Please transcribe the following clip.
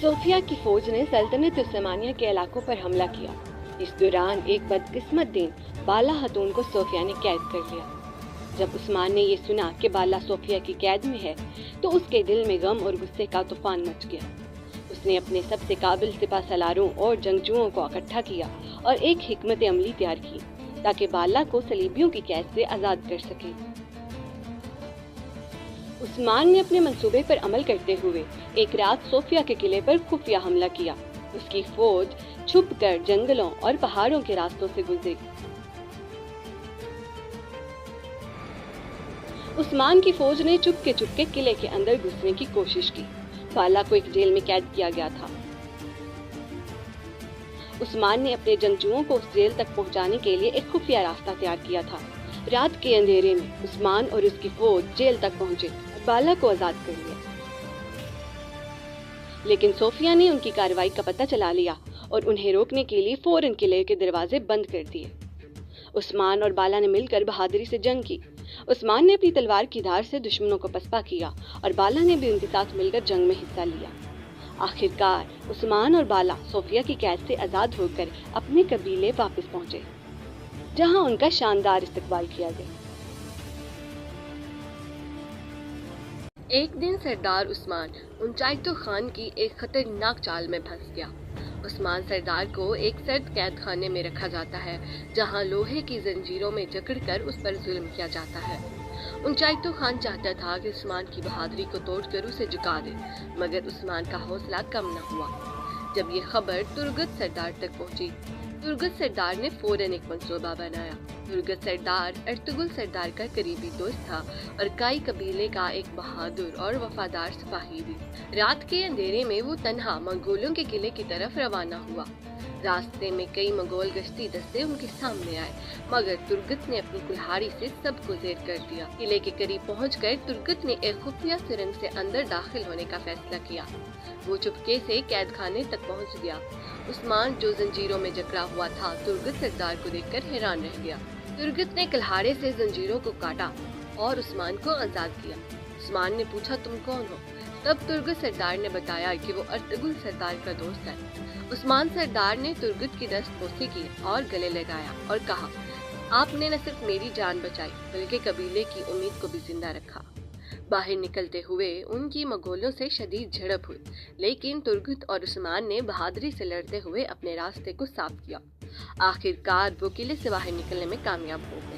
صوفیہ کی فوج نے سلطنت عثمانیہ کے علاقوں پر حملہ کیا۔ اس دوران ایک بدقسمت دن بالا خاتون کو صوفیہ نے قید کر لیا۔ جب عثمان نے یہ سنا کہ بالا صوفیہ کی قید میں ہے تو اس کے دل میں غم اور غصے کا طوفان مچ گیا۔ اس نے اپنے سب سے قابل سپہ سالاروں اور جنگجوؤں کو اکٹھا کیا اور ایک حکمت عملی تیار کی تاکہ بالا کو صلیبیوں کی قید سے آزاد کر سکے۔ عثمان نے اپنے منصوبے پر عمل کرتے ہوئے ایک رات صوفیہ کے قلعے پر خفیہ حملہ کیا۔ اس کی فوج چھپ کر جنگلوں اور پہاڑوں کے راستوں سے گزری۔ عثمان کی فوج نے چپ کے قلعے کے اندر گھسنے کی کوشش کی۔ بالا کو ایک جیل میں قید کیا گیا تھا۔ عثمان نے اپنے جنگجوؤں کو اس جیل تک پہنچانے کے لیے ایک خفیہ راستہ تیار کیا تھا۔ رات کے اندھیرے میں عثمان اور اس کی فوج جیل تک پہنچے اور بالا کو آزاد کر لیا، لیکن صوفیہ نے ان کی کارروائی کا پتہ چلا لیا اور انہیں روکنے کے لیے فوراً قلعے کے دروازے بند کر دیے۔ عثمان اور بالا نے مل کر بہادری سے جنگ کی۔ عثمان نے اپنی تلوار کی دھار سے دشمنوں کو پسپا کیا اور بالا نے بھی ان کے ساتھ مل کر جنگ میں حصہ لیا۔ آخرکار عثمان اور بالا صوفیہ کی قید سے آزاد ہو کر اپنے قبیلے واپس پہنچے، جہاں ان کا شاندار استقبال کیا گیا۔ ایک دن سردار عثمان انچائتو خان کی ایک خطرناک چال میں پھنس گیا۔ عثمان سردار کو ایک سرد قید خانے میں رکھا جاتا ہے جہاں لوہے کی زنجیروں میں جکڑ کر اس پر ظلم کیا جاتا ہے۔ انچائتو خان چاہتا تھا کہ عثمان کی بہادری کو توڑ کر اسے جھکا دے، مگر عثمان کا حوصلہ کم نہ ہوا۔ جب یہ خبر ترگت سردار تک پہنچی، ترگت سردار نے فوراً ایک منصوبہ بنایا۔ ترگت سردار ارطغرل سردار کا قریبی دوست تھا اور کائی قبیلے کا ایک بہادر اور وفادار سپاہی بھی۔ رات کے اندھیرے میں وہ تنہا منگولوں کے قلعے کی طرف روانہ ہوا۔ راستے میں کئی منگول گشتی دستے ان کے سامنے آئے، مگر ترگت نے اپنی کلہاڑی سے سب کو زیر کر دیا۔ قلعے کے قریب پہنچ کر ترگت نے ایک خفیہ سرنگ سے اندر داخل ہونے کا فیصلہ کیا۔ وہ چپکے سے قید خانے تک پہنچ گیا۔ عثمان جو زنجیروں میں جکڑا ہوا تھا ترگت سردار کو دیکھ کر حیران رہ گیا۔ ترگت نے کلہاڑے سے زنجیروں کو کاٹا اور عثمان کو آزاد کیا۔ عثمان نے پوچھا، تم کون ہو؟ تب ترگت سردار نے بتایا کہ وہ ارطغرل سردار کا دوست ہے۔ عثمان سردار نے ترگت کی دست بوسی کی اور گلے لگایا اور کہا، آپ نے نہ صرف میری جان بچائی بلکہ قبیلے کی امید کو بھی زندہ رکھا۔ باہر نکلتے ہوئے ان کی مغولوں سے شدید جھڑپ ہوئی، لیکن ترگت اور عثمان نے بہادری سے لڑتے ہوئے اپنے راستے کو صاف کیا۔ آخرکار وہ قلعے سے باہر نکلنے میں کامیاب ہو گئے۔